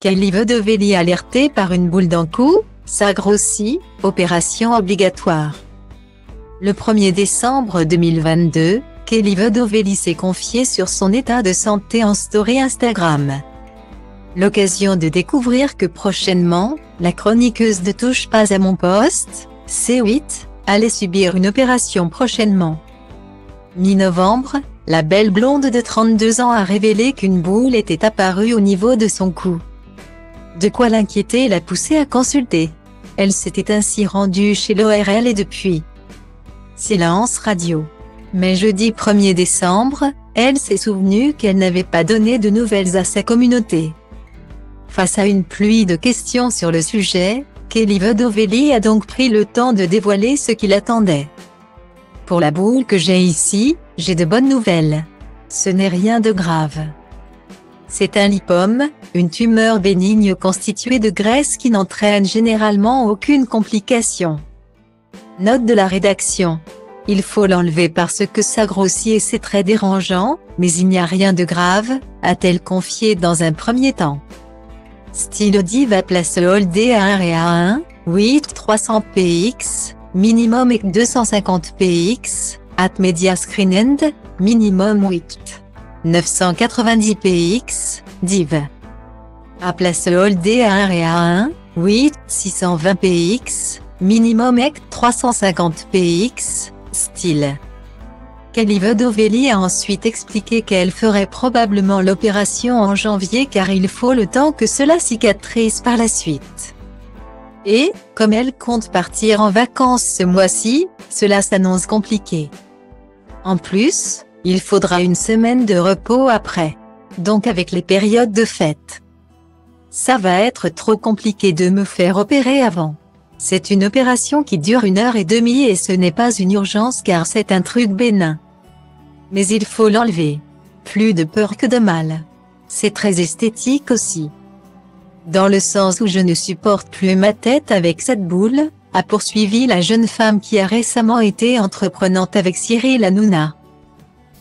Kylie Vedovelli alertée par une boule dans le cou, ça grossit, opération obligatoire. Le 1er décembre 2022, Kylie Vedovelli s'est confiée sur son état de santé en story Instagram. L'occasion de découvrir que prochainement, la chroniqueuse de Touche pas à mon poste, C8, allait subir une opération prochainement. Mi-novembre, la belle blonde de 32 ans a révélé qu'une boule était apparue au niveau de son cou. De quoi l'inquiéter et la pousser à consulter. Elle s'était ainsi rendue chez l'ORL et depuis. Silence radio. Mais jeudi 1er décembre, elle s'est souvenue qu'elle n'avait pas donné de nouvelles à sa communauté. Face à une pluie de questions sur le sujet, Kylie Vedovelli a donc pris le temps de dévoiler ce qui l'attendait. Pour la boule que j'ai ici, j'ai de bonnes nouvelles. Ce n'est rien de grave. C'est un lipome, une tumeur bénigne constituée de graisse qui n'entraîne généralement aucune complication. Note de la rédaction. Il faut l'enlever parce que ça grossit et c'est très dérangeant, mais il n'y a rien de grave, a-t-elle confié dans un premier temps. Style Diva place Holdé A1 et A1, 8 300 px, minimum et 250 px, at Media Screen End, minimum 8. 990 px, div. A place Holdé A1 et A1, 8 620 px, minimum et 350 px, style. Kylie Vedovelli a ensuite expliqué qu'elle ferait probablement l'opération en janvier car il faut le temps que cela cicatrise par la suite. Et, comme elle compte partir en vacances ce mois-ci, cela s'annonce compliqué. En plus, il faudra une semaine de repos après. Donc avec les périodes de fête. Ça va être trop compliqué de me faire opérer avant. C'est une opération qui dure 1h30 et ce n'est pas une urgence car c'est un truc bénin. Mais il faut l'enlever. Plus de peur que de mal. C'est très esthétique aussi. Dans le sens où je ne supporte plus ma tête avec cette boule, a poursuivi la jeune femme qui a récemment été entreprenante avec Cyril Hanouna.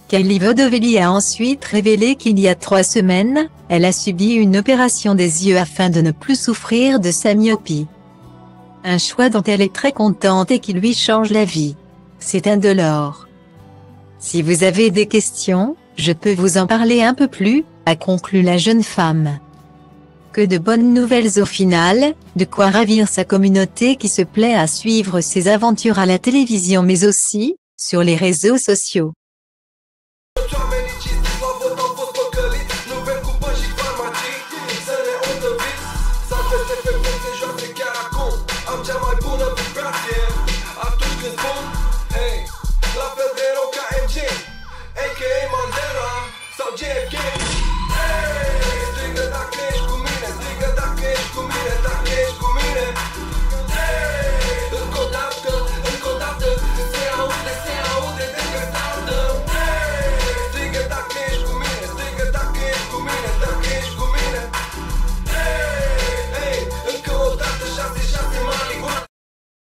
Kylie Vedovelli a ensuite révélé qu'il y a 3 semaines, elle a subi une opération des yeux afin de ne plus souffrir de sa myopie. Un choix dont elle est très contente et qui lui change la vie. C'est indolore. Si vous avez des questions, je peux vous en parler un peu plus, a conclu la jeune femme. Que de bonnes nouvelles au final, de quoi ravir sa communauté qui se plaît à suivre ses aventures à la télévision mais aussi, sur les réseaux sociaux. Nouvelle coupe, j'y pas ma chic. Ça les on te vise. Ça fait